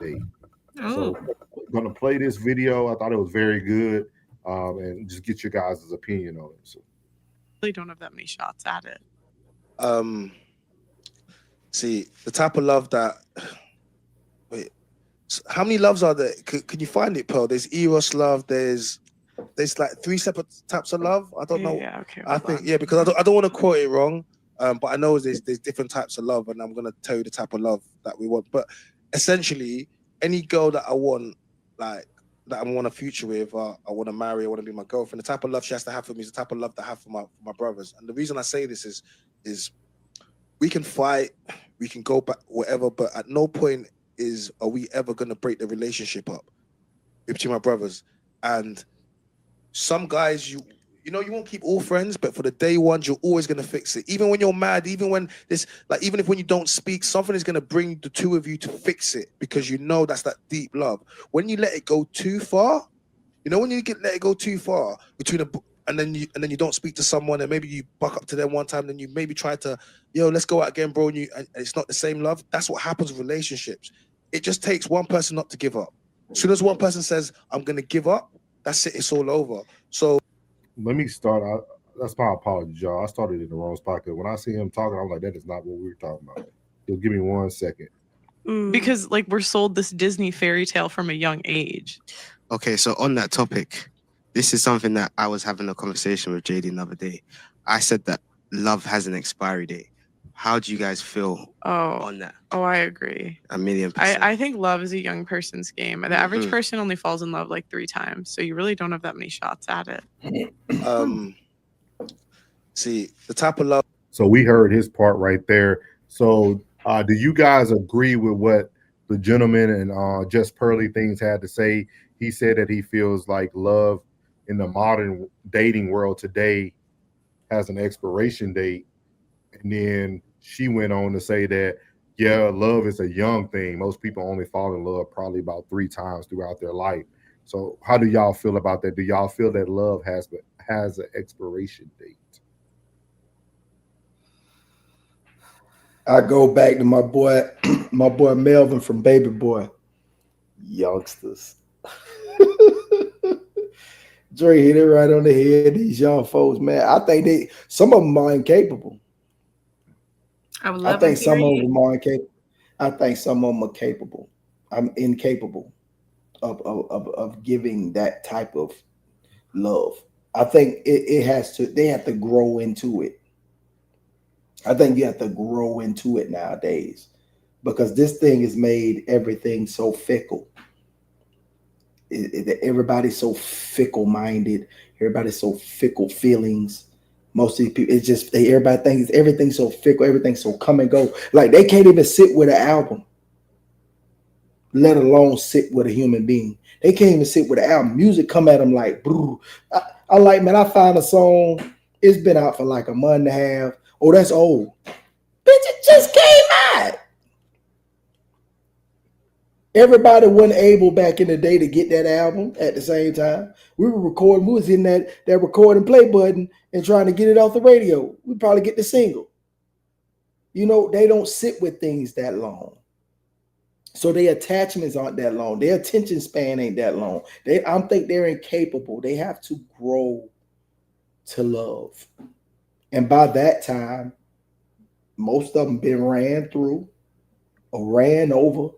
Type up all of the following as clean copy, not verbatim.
date. So Oh, I'm gonna play this video. I thought it was very good, and just get your guys' opinion on it. So really don't have that many shots at it. Um, see, the type of love that. Wait, how many loves are there? Can you find it, Pearl? There's eros love. There's like three separate types of love. I don't know. Yeah, okay, I hold think on. yeah, because I don't want to quote it wrong. But I know there's different types of love, and I'm gonna tell you the type of love that we want. But essentially, any girl that I want, like that I want a future with, I want to marry, I want to be my girlfriend. The type of love she has to have for me is the type of love that I have for my brothers. And the reason I say this is we can fight, we can go back, whatever, but at no point are we ever gonna break the relationship up between my brothers. And some guys you won't keep all friends, but for the day ones you're always going to fix it, even when you're mad, even when this, like, even if when you don't speak, something is going to bring the two of you to fix it, because that's that deep love. When you let it go too far, when you let it go too far between and then you don't speak to someone, and maybe you buck up to them one time, then you maybe try to, let's go out again, bro, and it's not the same love. That's what happens with relationships. It just takes one person not to give up. As soon as one person says, I'm going to give up, that's it, it's all over. So let me start. That's my apology, y'all. I started in the wrong spot because when I see him talking, I'm like, that is not what we were talking about. Just give me 1 second. Because like we're sold this Disney fairy tale from a young age. Okay, so on that topic, this is something that I was having a conversation with JD the other day. I said that love has an expiry date. How do you guys feel on that? Oh, I agree. 1,000,000%. I think love is a young person's game. The average person only falls in love like 3 times, so you really don't have that many shots at it. See, the type of love. So we heard his part right there. So do you guys agree with what the gentleman and Just Pearly Things had to say? He said that he feels like love in the modern dating world today has an expiration date. And then she went on to say that, yeah, love is a young thing. Most people only fall in love probably about 3 times throughout their life. So how do y'all feel about that? Do y'all feel that love has an expiration date? I go back to my boy, my boy Melvin from Baby Boy. Youngsters. Dre hit it right on the head. These young folks, man. I think some of them are incapable. I think some of them are incapable. I think some of them are capable. I'm incapable of giving that type of love. I think they have to grow into it. I think you have to grow into it nowadays, because this thing has made everything so fickle. Everybody's so fickle minded. Everybody's so fickle feelings. Most of these people, it's just everybody thinks everything's so fickle, everything's so come and go. Like they can't even sit with an album, let alone sit with a human being. They can't even sit with an album. Music come at them like, I like, man, I found a song. It's been out for like a month and a half. Oh, that's old. Bitch, it just came out. Everybody wasn't able back in the day to get that album at the same time. We were recording, we was hitting that record and play button and trying to get it off the radio. We'd probably get the single. They don't sit with things that long. So their attachments aren't that long. Their attention span ain't that long. I think they're incapable. They have to grow to love. And by that time, most of them been ran through or ran over,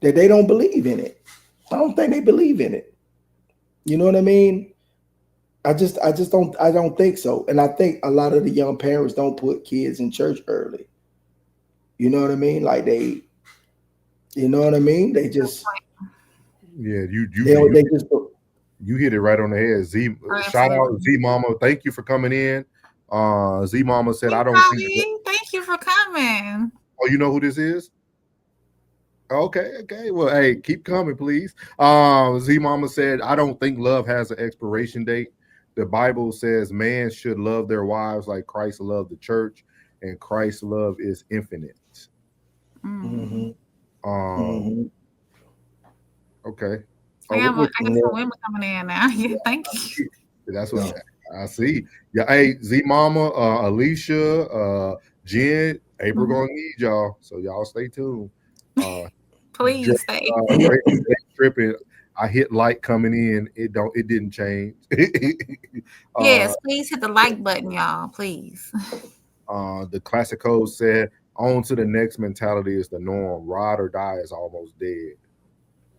that they don't believe in it. I don't think they believe in it. You know what I mean? I don't think so. And I think a lot of the young parents don't put kids in church early. You know what I mean? Like they just, yeah, you just you hit it right on the head. Shout out Z Mama. Thank you for coming in. Z Mama said, I don't think thank you for coming. Oh, you know who this is? Okay. Well, hey, keep coming, please. Z Mama said, I don't think love has an expiration date. The Bible says man should love their wives like Christ loved the church, and Christ's love is infinite. Mm. Okay. I got some women coming in now. Yeah, thank you. That's what I see. Yeah, hey, Z Mama, Alicia, Jen, April gonna need y'all, so y'all stay tuned. Please stay. Tripping. I hit like coming in. It didn't change. Yes, please hit the like button, y'all. Please. The classic code said, "On to the next mentality is the norm. Ride or die is almost dead."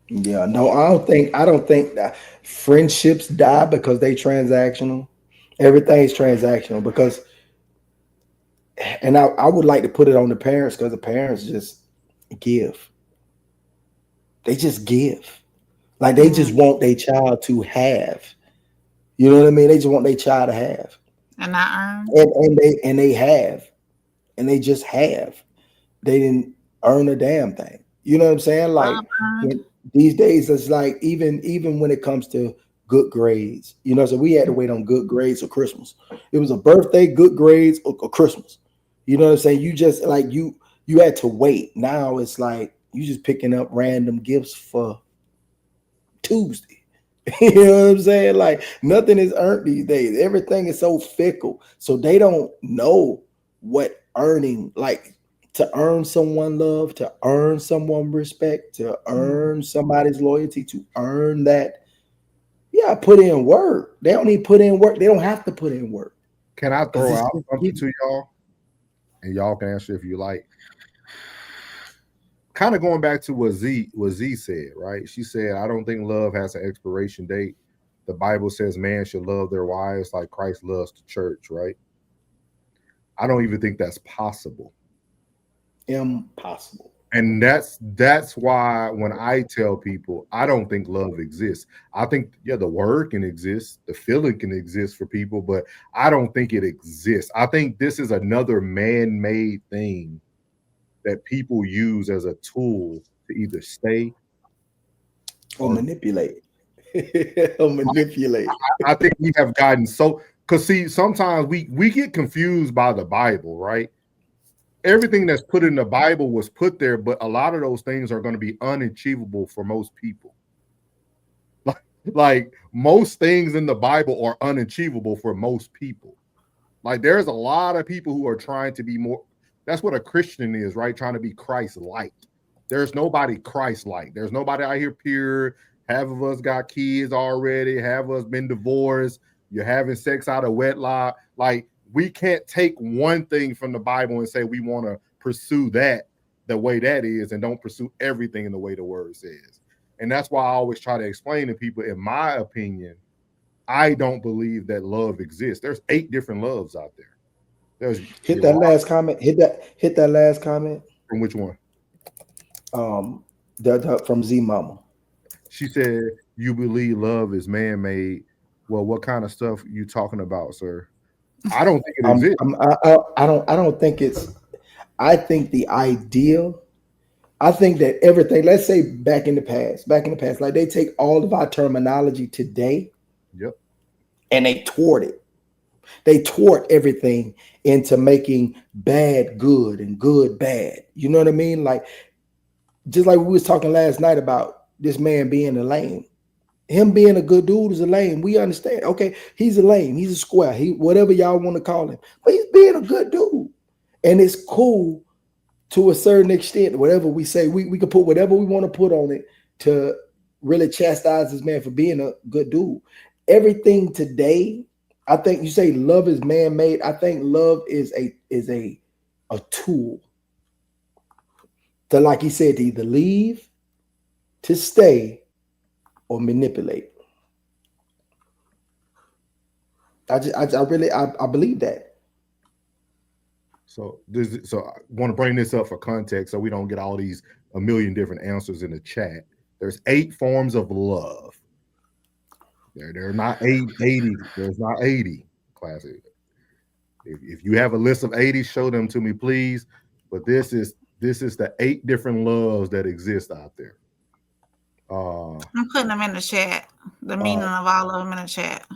Yeah, no, I don't think that friendships die because they transactional. Everything's transactional because, and I would like to put it on the parents because the parents just give. They just give. Like they just want their child to have. You know what I mean? They just want their child to have. And I earn. And they have. And they just have. They didn't earn a damn thing. You know what I'm saying? Like these days, it's like even when it comes to good grades, you know, so we had to wait on good grades for Christmas. It was a birthday, good grades, or Christmas. You know what I'm saying? You just like you had to wait. Now it's like you just picking up random gifts for Tuesday. You know what I'm saying? Like nothing is earned these days. Everything is so fickle. So they don't know what earning, like to earn someone love, to earn someone respect, to earn somebody's loyalty, to earn that. Yeah, put in work. They don't need to put in work. They don't have to put in work. Can I throw out something to y'all? And y'all can answer if you like. Kind of going back to what Z said, right? She said, "I don't think love has an expiration date. The Bible says man should love their wives like Christ loves the church," right? I don't even think that's possible. Impossible. And that's why when I tell people I don't think love exists, I think the word can exist, the feeling can exist for people, but I don't think it exists. I think this is another man-made thing that people use as a tool to either stay or manipulate. Or manipulate. I think we have gotten so, because see, sometimes we get confused by the Bible, right? Everything that's put in the Bible was put there, but a lot of those things are going to be unachievable for most people. Like most things in the Bible are unachievable for most people. Like there's a lot of people who are trying to be more. That's what a Christian is, right? Trying to be Christ-like. There's nobody Christ-like. There's nobody out here pure. Half of us got kids already. Half of us been divorced. You're having sex out of wedlock. Like we can't take one thing from the Bible and say we want to pursue that the way that is and don't pursue everything in the way the word says. And that's why I always try to explain to people, in my opinion, I don't believe that love exists. There's 8 different loves out there. Hit that last comment. Hit that last comment. From which one? From Z Mama. She said, "You believe love is man-made." Well, what kind of stuff you talking about, sir? I don't think it exists. I don't think it's. I think the ideal. I think that everything. Let's say back in the past, like they take all of our terminology today. Yep. And they toward it. They toward everything into making bad good and good bad. You know what I mean? Like, just like we was talking last night about this man being a lame. Him being a good dude is a lame. We understand. Okay, he's a lame. He's a square. He whatever y'all want to call him. But he's being a good dude. And it's cool to a certain extent. Whatever we say, we can put whatever we want to put on it to really chastise this man for being a good dude. Everything today, I think you say love is man-made. I think love is a tool to, like he said, to either leave, to stay, or manipulate. I believe that. So I want to bring this up for context so we don't get all these a million different answers in the chat. There's 8 forms of love. There are not 80. There's not 80. Classic. If you have a list of 80, show them to me, please. But this is the 8 different loves that exist out there. I'm putting them in the chat. The meaning of all of them in the chat.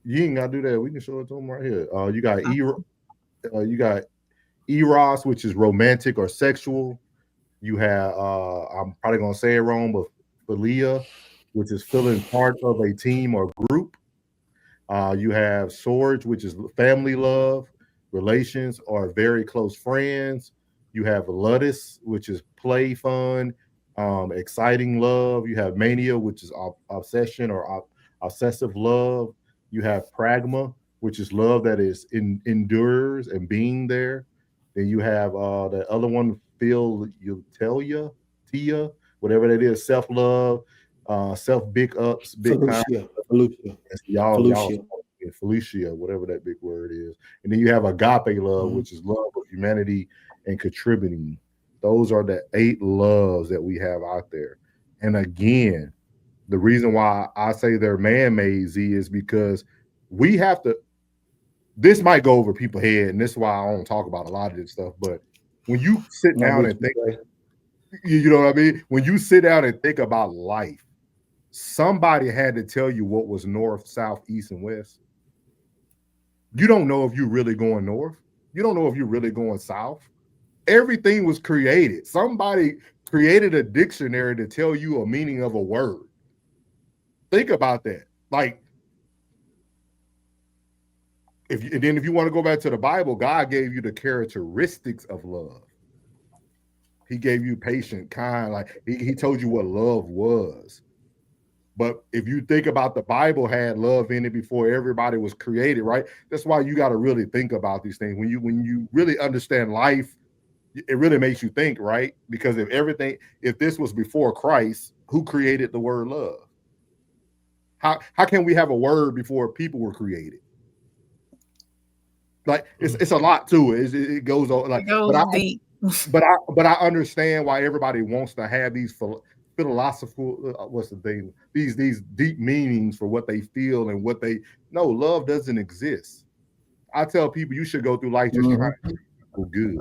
You ain't gotta do that. We can show it to them right here. You got eros, which is romantic or sexual. You have I'm probably gonna say it wrong, but philia, which is feeling part of a team or group. You have Sorge, which is family love, relations, or very close friends. You have Ludus, which is play fun. exciting love. You have mania, which is obsession or obsessive love. You have pragma, which is love that is endures and being there. Then you have the other one, philia, tia, whatever that is, self love, self big ups, big time. Y'all, Felicia, whatever that big word is. And then you have agape love, which is love of humanity and contributing. Those are the 8 loves that we have out there. And again, the reason why I say they're man-made, Z, is because we have to. This might go over people's head, and this is why I don't talk about a lot of this stuff. But when you sit down and think, you know what I mean? When you sit down and think about life, somebody had to tell you what was north, south, east, and west. You don't know if you're really going north. You don't know if you're really going south. Everything was created. Somebody created a dictionary to tell you a meaning of a word. Think about that. Like, if you want to go back to the Bible, God gave you the characteristics of love. He gave you patient, kind, like he told you what love was. But if you think about the Bible had love in it before everybody was created, right? That's why you got to really think about these things. When you really understand life, it really makes you think, right? Because if this was before Christ, who created the word love? How can we have a word before people were created? Like it's a lot to it. It goes on like, deep. but I understand why everybody wants to have these philosophical what's the thing? These deep meanings for what they feel and what they know. Love doesn't exist. I tell people you should go through life just trying to treat people good.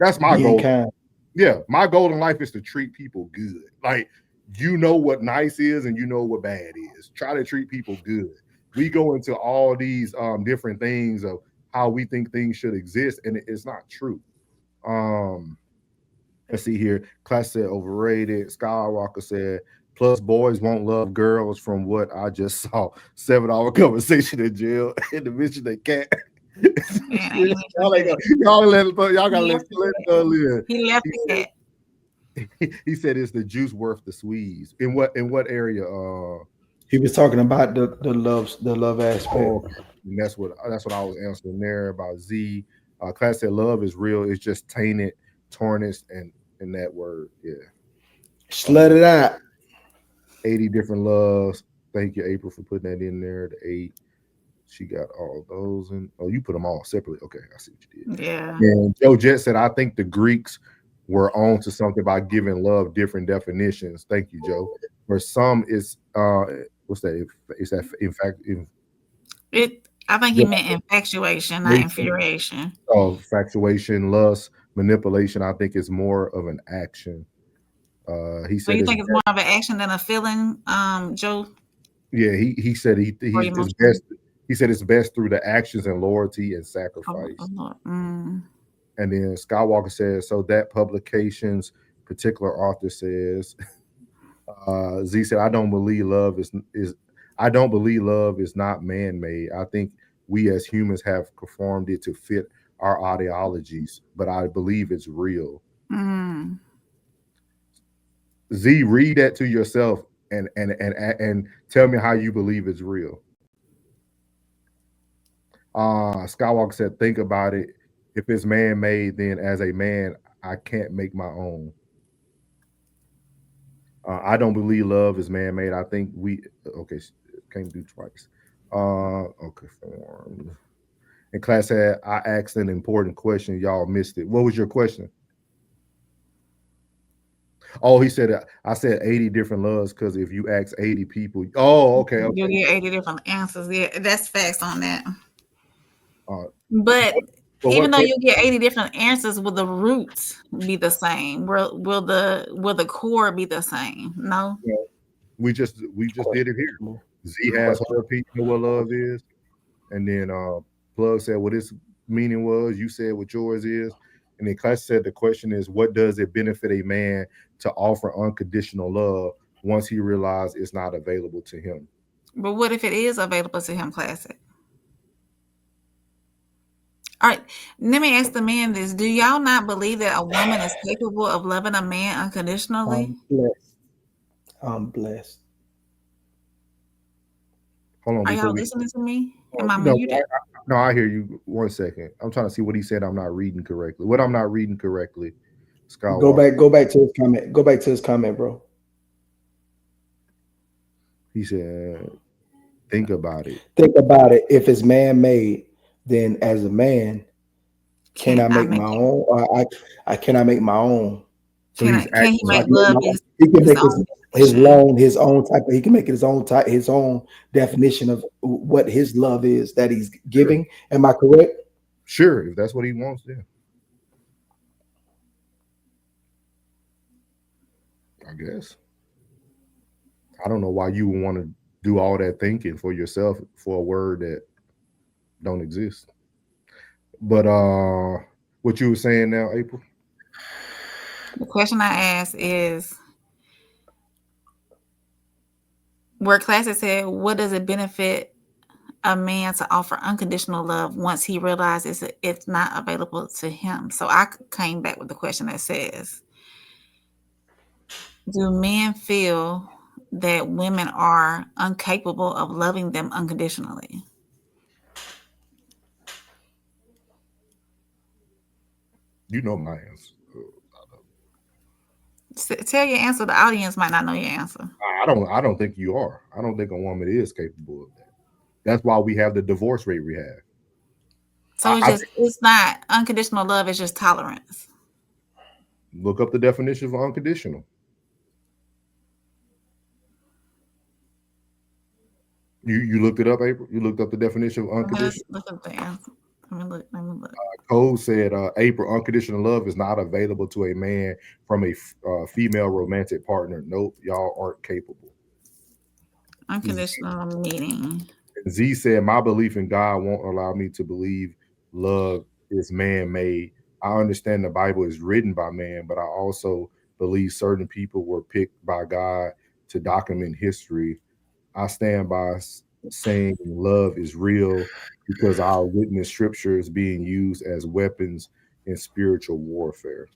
That's my goal. Yeah, my goal in life is to treat people good. Like, you know what nice is and you know what bad is. Try to treat people good. We go into all these different things of how we think things should exist, and it's not true. Let's see here. Class said overrated. Skywalker said, plus boys won't love girls from what I just saw. 7-hour conversation in jail. In the mission they can't. Y'all gotta let live. He left it. He said, "Is the juice worth the squeeze?" In what area? He was talking about the love aspect. And that's what I was answering there about Z. Class said, "Love is real. It's just tainted, tarnished, and that word, yeah." Just let it out. 80 different loves. Thank you, April, for putting that in there. The 8. She got all those in. Oh, you put them all separately. Okay, I see what you did. Yeah. And Joe Jet said, "I think the Greeks were on to something by giving love different definitions." Thank you, Joe. For some, it's what's that? Is that in fact? I think he meant infatuation, not infuriation. Oh, infatuation, lust, manipulation. I think it's more of an action. He said, "So you think it's more of an action than a feeling, Joe?" Yeah, he said it's best. He said it's best through the actions and loyalty and sacrifice. And then Skywalker says, so that publication's particular author says, Z said, I don't believe love is not man-made. I think we as humans have conformed it to fit our ideologies, but I believe it's real. Z, read that to yourself and tell me how you believe it's real. Skywalker said, think about it. If it's man-made, then as a man, I can't make my own. I don't believe love is man-made. I think can't do twice. Okay, formed. And class said, I asked an important question. Y'all missed it. What was your question? Oh, he said, I said 80 different loves because if you ask 80 people, okay. You'll get 80 different answers. Yeah, that's facts on that. But even though you get 80 different answers, will the roots be the same? Will the core be the same? No. Yeah. We just did it here. Z has her opinion of what love is, and then Plug said what his meaning was. You said what yours is, and then Class said the question is, what does it benefit a man to offer unconditional love once he realizes it's not available to him? But what if it is available to him, Classic? All right, let me ask the men this. Do y'all not believe that a woman is capable of loving a man unconditionally? I'm blessed. I'm blessed. Hold on Are before y'all we. listening to me? Am I No, muted? no, I hear you. 1 second. I'm trying to see what he said. I'm not reading correctly. What I'm not reading correctly, Skywalker. Go back to his comment. Go back to his comment, bro. He said, "Think about it." Think about it. If it's man made, then as a man, can I Can't I make make my it? own? Or I cannot make my own. So he's Can he So I make asking. can make love my, his he can his make own his definition? loan his own type of, he can make it his own type, his own definition of what his love is that he's Sure, giving. Am I correct? sure. If that's what he wants, yeah. I guess. I don't know why you would want to do all that thinking for yourself for a word that don't exist. But what you were saying now, April? The question I asked is, where Classic said, what does it benefit a man to offer unconditional love once he realizes it's not available to him? So I came back with the question that says, do men feel that women are incapable of loving them unconditionally? You know my answer. Tell your answer. The audience might not know your answer. I don't think you are. I don't think a woman is capable of that. That's why we have the divorce rate we have. So it's not unconditional love, it's just tolerance. Look up the definition of unconditional. You looked it up, April? You looked up the definition of unconditional? Look up the answer. Let me look. Cole said, April, unconditional love is not available to a man from a female romantic partner. Nope, y'all aren't capable. Unconditional meaning. Z said, my belief in God won't allow me to believe love is man-made. I understand the Bible is written by man, but I also believe certain people were picked by God to document history. I stand by saying love is real because I witness scriptures being used as weapons in spiritual warfare.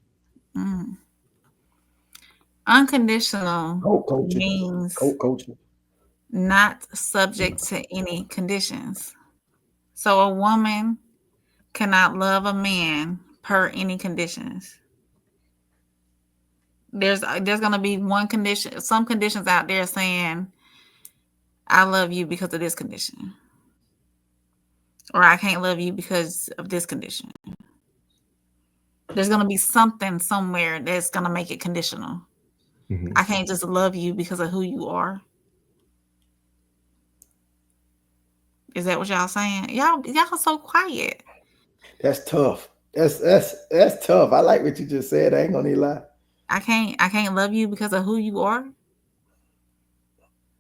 Unconditional Coach, means not subject to any conditions. So a woman cannot love a man per any conditions. There's going to be one condition, some conditions out there saying, I love you because of this condition. Or I can't love you because of this condition. There's going to be something somewhere that's going to make it conditional. Mm-hmm. I can't just love you because of who you are. Is that what y'all saying? Y'all so quiet. That's tough. That's tough. I like what you just said. I ain't gonna lie. I can't love you because of who you are.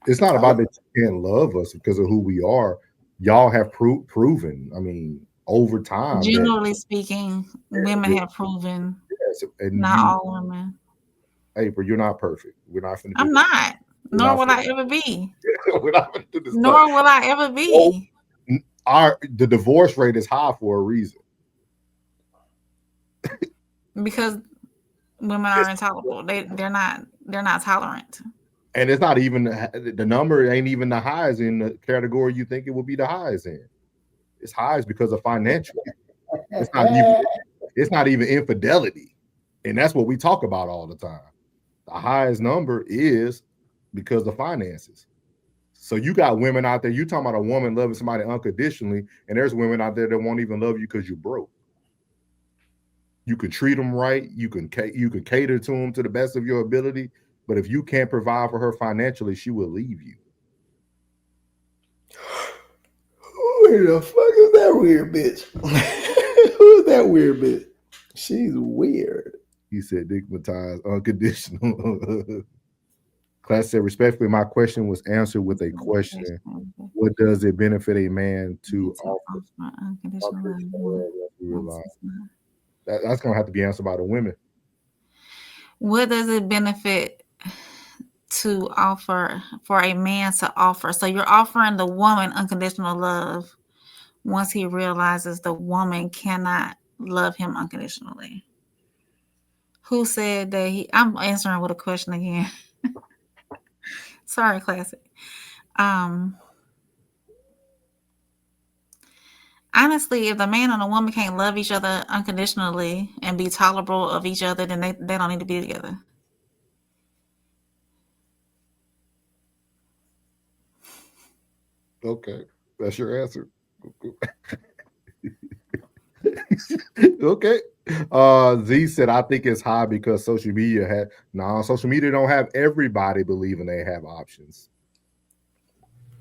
It's not about that you can't love us because of who we are. Y'all have proven, I mean, over time. Generally speaking, women have proven. Yes, and not all women. April, you're not perfect. We're not going to. I'm not. Nor will I ever be. We're not going to do this. Nor will I ever be. The divorce rate is high for a reason. Because women are intolerable. They're not tolerant. And it's not even the number ain't even the highest in the category you think it would be the highest in. It's highest because of financial. It's not even infidelity. And that's what we talk about all the time. The highest number is because of finances. So you got women out there, you talking about a woman loving somebody unconditionally, and there's women out there that won't even love you because you're broke. You can treat them right, you can cater to them to the best of your ability, but if you can't provide for her financially, she will leave you. Who the fuck is that weird bitch? Who's that weird bitch? She's weird. He said, digmatized, unconditional. Class said, respectfully, my question was answered with a question. What does it benefit a man to offer unconditional love? That's going to have to be answered by the women. What does it benefit to offer for a man to offer? So you're offering the woman unconditional love. once he realizes the woman cannot love him unconditionally. Who said that I'm answering with a question again. Sorry, Classic. Honestly, if the man and the woman can't love each other unconditionally and be tolerable of each other, then they don't need to be together. Okay, that's your answer. Okay. Z said, I think it's high because social media social media don't have everybody believing they have options.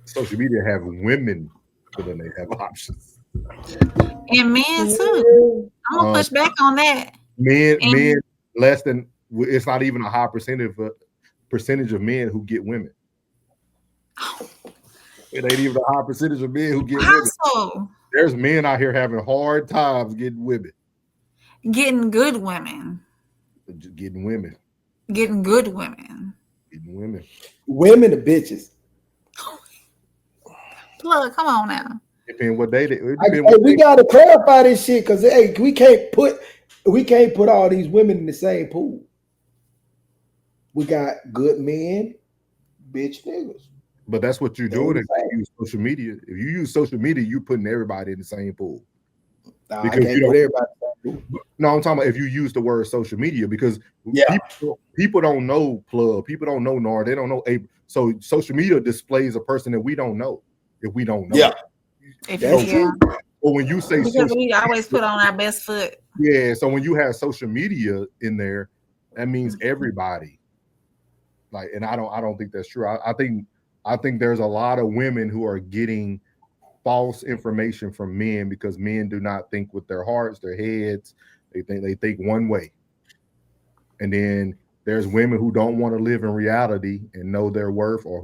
Social media have women feeling they have options. And men too. I'm gonna push back on that. Men less than, it's not even a high percentage of men who get women. It ain't even a high percentage of men who get women. So? There's men out here having hard times getting women. Getting good women. Getting women. Getting good women. Getting women. Women are bitches. Look, come on now. Depending what they did. We gotta clarify this shit because we can't put all these women in the same pool. We got good men, bitch niggas. But that's what you're doing if you use social media. If you use social media, you're putting everybody in the same pool. Nah, because I can't put everybody in the same pool. No, I'm talking about if you use the word social media, because people don't know Plug, people don't know Nard, they don't know April. So social media displays a person that we don't know if we don't know. Yeah. That's true. Or when you say because we always put on our best foot. Yeah, so when you have social media in there, that means everybody. Like, and I don't think that's true. I think there's a lot of women who are getting false information from men because men do not think with their hearts, their heads. They think one way. And then there's women who don't want to live in reality and know their worth, or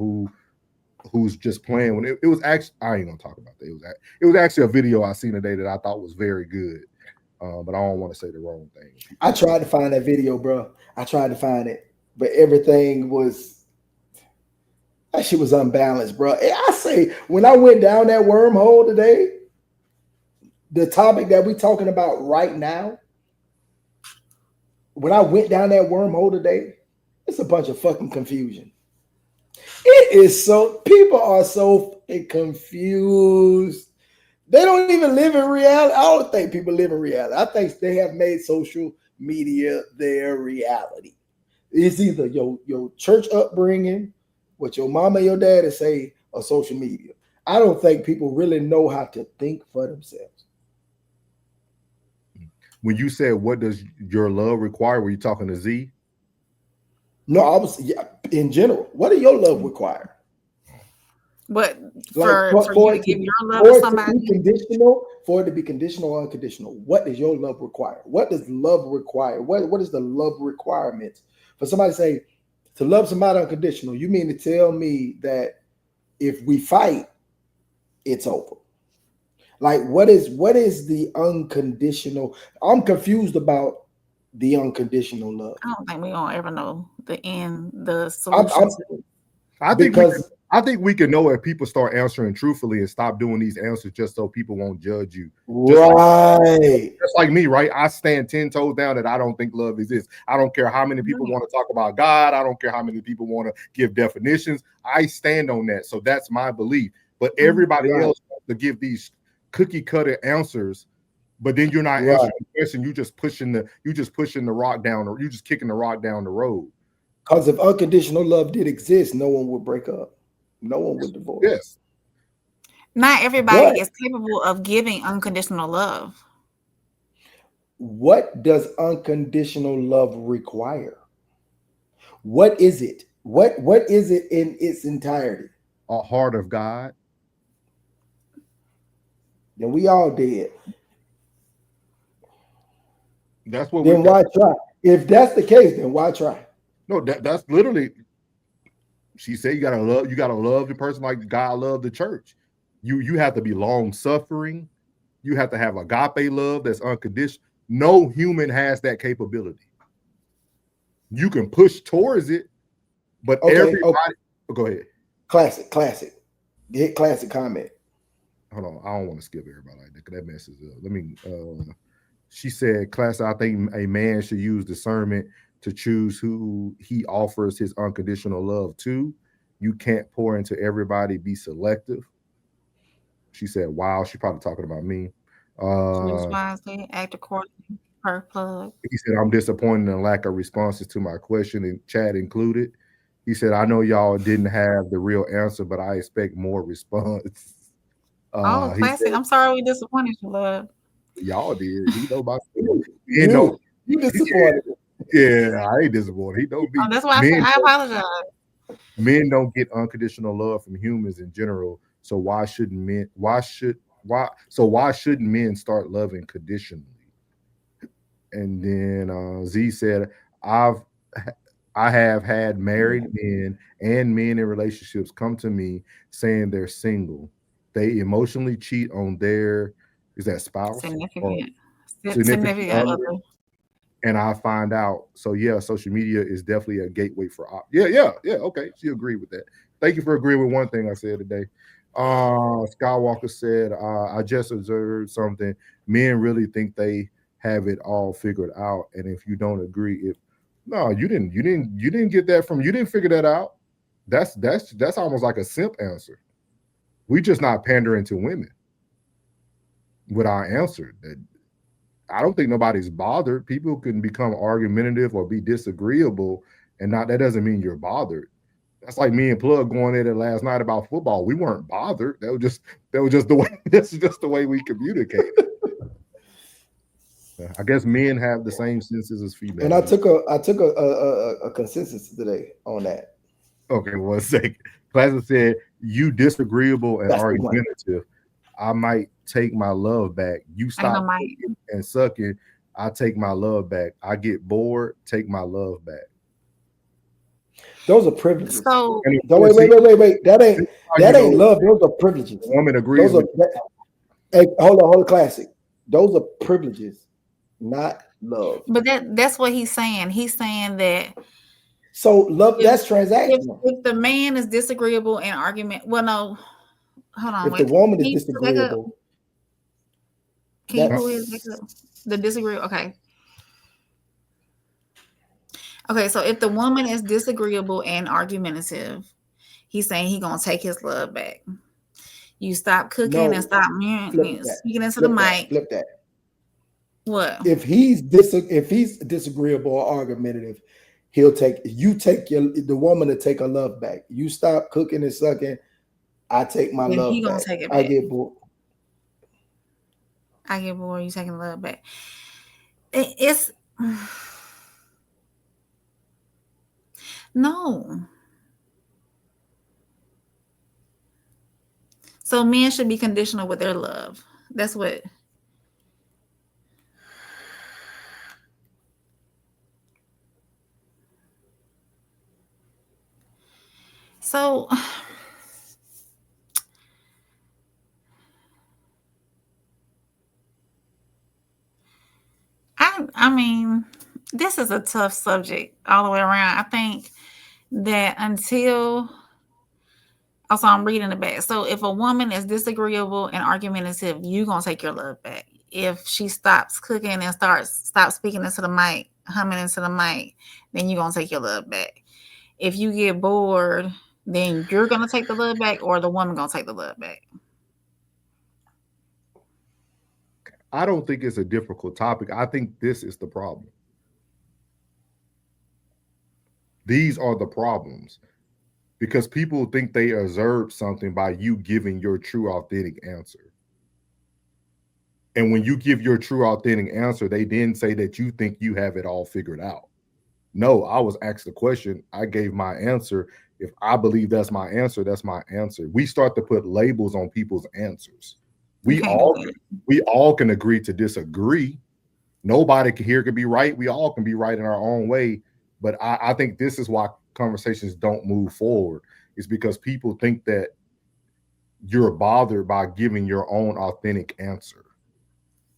who's just playing. When it was actually, I ain't gonna talk about that. It was actually a video I seen today that I thought was very good. But I don't want to say the wrong thing. I tried to find that video, bro. I tried to find it, but everything was, that shit was unbalanced, bro. I say, when I went down that wormhole today, the topic that we're talking about right now, when I went down that wormhole today, it's a bunch of fucking confusion. It is so, people are so confused. They don't even live in reality. I don't think people live in reality. I think they have made social media their reality. It's either your church upbringing, what your mama and your daddy say, or social media. I don't think people really know how to think for themselves. When you said, what does your love require? Were you talking to Z? No, I was in general. What do your love require? But for you to give your love to somebody, for it to be conditional or unconditional, what does your love require? What does love require? What is the love requirement? For somebody to say, to love somebody unconditional, you mean to tell me that if we fight, it's over? Like, what is the unconditional? I'm confused about the unconditional love. I don't think we gonna ever know the end, the solution. I think we can know if people start answering truthfully and stop doing these answers just so people won't judge you. Just like me, right? I stand 10 toes down that I don't think love exists. I don't care how many people want to talk about God. I don't care how many people want to give definitions. I stand on that. So that's my belief. But everybody else wants to give these cookie cutter answers, but then you're not answering the question. You just pushing the rock down, or you just kicking the rock down the road. Because if unconditional love did exist, no one would break up. No one would divorce. Yes. Not everybody is capable of giving unconditional love. What does unconditional love require? What is it? What is it in its entirety? A heart of God. Then we all dead. That's what. Then why try? If that's the case, then why try? No, that's literally. She said you gotta love the person like God loved the church. You have to be long suffering. You have to have agape love that's unconditional. No human has that capability. You can push towards it, but everybody. Oh, go ahead. Classic. Hit classic comment. hold on, I don't want to skip everybody like that because that messes up. Let me. She said, "Class, I think a man should use discernment to choose who he offers his unconditional love to. You can't pour into everybody. Be selective." She said, "Wow." She probably talking about me. Choose wisely, act accordingly. Per plug. He said, "I'm disappointed in the lack of responses to my question, and chat included." He said, "I know y'all didn't have the real answer, but I expect more response." Oh, He classic. said, I'm sorry we disappointed you, love. "Y'all did. He know my you know, you disappointed. yeah, I ain't disappointed. He don't be Oh, that's why I said men. I apologize. Men don't get unconditional love from humans in general. So why shouldn't men? Why shouldn't men start loving conditionally?" And then Z said, "I've I have had married men and men in relationships come to me saying they're single. They emotionally cheat on their is that spouse or significant Significant other, other. and I find out. So yeah, social media is definitely a gateway for yeah. Okay, she agreed with that. Thank you for agreeing with one thing I said today. Skywalker said, I just observed something. Men really think they have it all figured out, and if you don't agree, if no, you didn't get that from you didn't figure that out. That's almost like a simp answer. We just not pandering to women with our answer. That I don't think nobody's bothered. People can become argumentative or be disagreeable, and not that doesn't mean you're bothered. That's like me and Plug going at it last night about football. We weren't bothered. That was just the way that's just the way we communicate. I guess men have the same senses as females. And I took a consensus today on that. Okay, 1 second. Classic said, "You disagreeable and That's the one. argumentative. I might take my love back. You stop cooking and sucking. I take my love back. I get bored. Take my love back." Those are privileges. So wait. That ain't love. Those are privileges. The woman agrees. Hey, hold on, classic. Those are privileges, not love. But that's what he's saying. He's saying that. So love, that's transactional. If the man is disagreeable in argument, well, no, hold on. If the woman is disagreeable, who is the disagreeable? Okay, so if the woman is disagreeable and argumentative, he's saying he's gonna take his love back. You stop cooking and stop speaking into the mic. Flip that. What? If he's disagreeable or argumentative, the woman to take her love back. You stop cooking and sucking, I take my love he gonna back. Take it back. I get bored. You taking love back. It's no. So men should be conditional with their love. That's what. So I mean, this is a tough subject all the way around. I think that until also I'm reading the back. So if a woman is disagreeable and argumentative, you're gonna take your love back. If she stops cooking and stops speaking into the mic, humming into the mic, then you're gonna take your love back. If you get bored, then you're gonna take the love back, or the woman gonna take the love back. I don't think it's a difficult topic. I think this is the problem. These are the problems. Because people think they observe something by you giving your true, authentic answer. And when you give your true, authentic answer, they then say that you think you have it all figured out. No, I was asked the question. I gave my answer. If I believe that's my answer, that's my answer. We start to put labels on people's answers. We all can agree to disagree. Nobody here can be right. We all can be right in our own way. But I think this is why conversations don't move forward. It's because people think that you're bothered by giving your own authentic answer.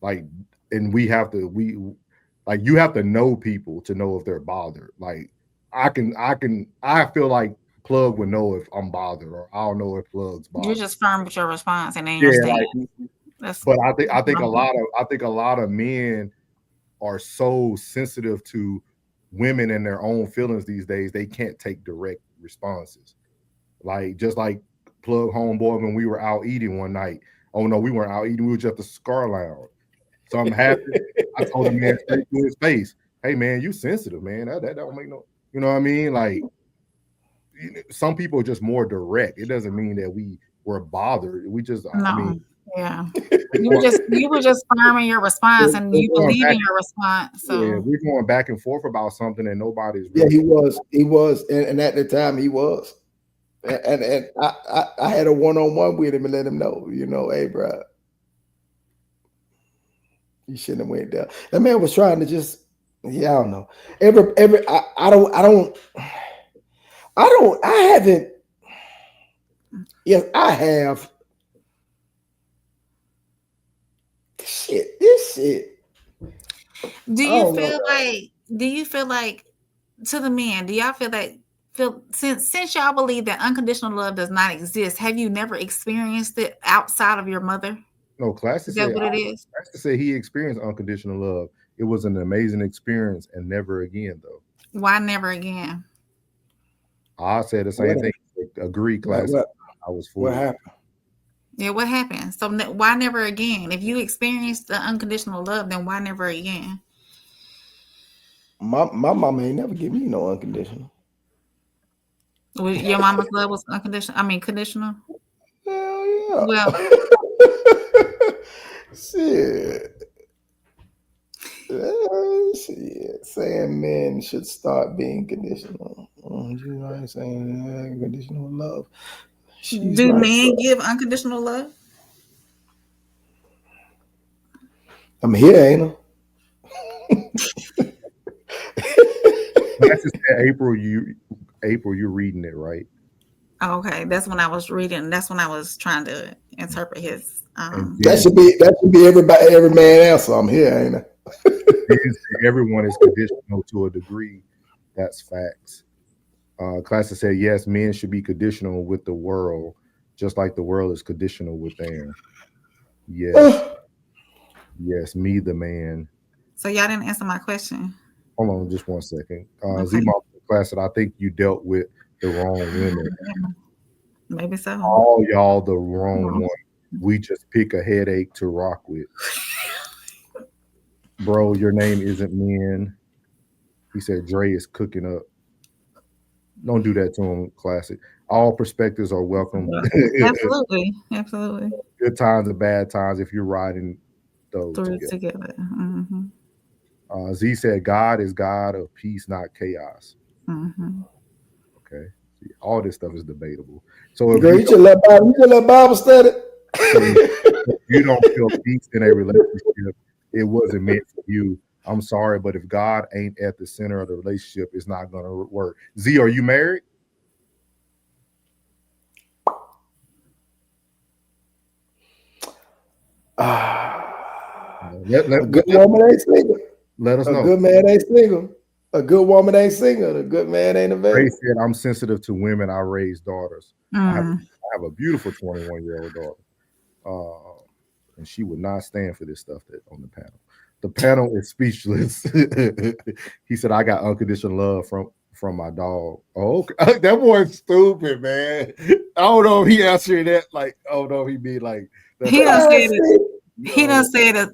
And you have to know people to know if they're bothered. Like I feel like Plug would know if I'm bothered, or I don't know if Plug's bothered. You're just firm with your response and then yeah, your like, stance. but I think a lot of men are so sensitive to women and their own feelings these days. They can't take direct responses. Like just like Plug homeboy when we were out eating one night. Oh no, we weren't out eating. We were just at the Scar Lounge. Something happened. I told the man straight to his face, "Hey man, you sensitive, man. That don't make no. You know what I mean? Like some people are just more direct. It doesn't mean that we were bothered. We just, No. I mean, yeah. You were just firm in your response, and you believe in your response. So yeah, we're going back and forth about something, and nobody's. Really he was, and at the time he was. And I had a one-on-one with him and let him know, hey, bro, you shouldn't have went down. That man was trying to just, I don't know. Yes, I have. This shit. Do you feel like to the men, do y'all feel since y'all believe that unconditional love does not exist, have you never experienced it outside of your mother? No, Classic said what it is. Classic said he experienced unconditional love. It was an amazing experience, and never again though. Why never again? I said the same thing. Agree, Classic. I was fooled. What happened? Yeah, what happened? So why never again? If you experienced the unconditional love, then why never again? My mama ain't never give me no unconditional. Your mama's love was unconditional. I mean, conditional. Hell yeah. Well, shit. Shit. Saying men should start being conditional. You know what I'm saying? Conditional love. Do men give unconditional love? I'm here, ain't I? That's just April, you're reading it, right? Okay, that's when I was reading. That's when I was trying to interpret his. That should be every man answer. I'm here, ain't I? Everyone is conditional to a degree. That's facts. Classic said yes, men should be conditional with the world, just like the world is conditional with them. Yes, yes, me the man. So y'all didn't answer my question. Hold on, just 1 second. Z-Mom Classic, I think you dealt with the wrong women. Maybe so. All y'all the wrong one. We just pick a headache to rock with. Bro, your name isn't men. He said Dre is cooking up. Don't do that to him, Classic. All perspectives are welcome. Absolutely. Absolutely. Good times and bad times if you're riding those together. Mm-hmm. Z said God is God of peace, not chaos. Mm-hmm. Okay. See, all this stuff is debatable. So if you should let Bible study. If you don't feel peace in a relationship, it wasn't meant for you. I'm sorry, but if God ain't at the center of the relationship, it's not going to work. Z, are you married? A good woman ain't single. Let us know. A good man ain't single. A good woman ain't single. A good man ain't available. Ray said, I'm sensitive to women. I raise daughters. I have a beautiful 21-year-old daughter. And she would not stand for this stuff that on the panel. The panel is speechless. He said, I got unconditional love from my dog. Oh, okay. That boy's stupid, man. I don't know if he answered that. Like, I don't know if he be like, he done said it.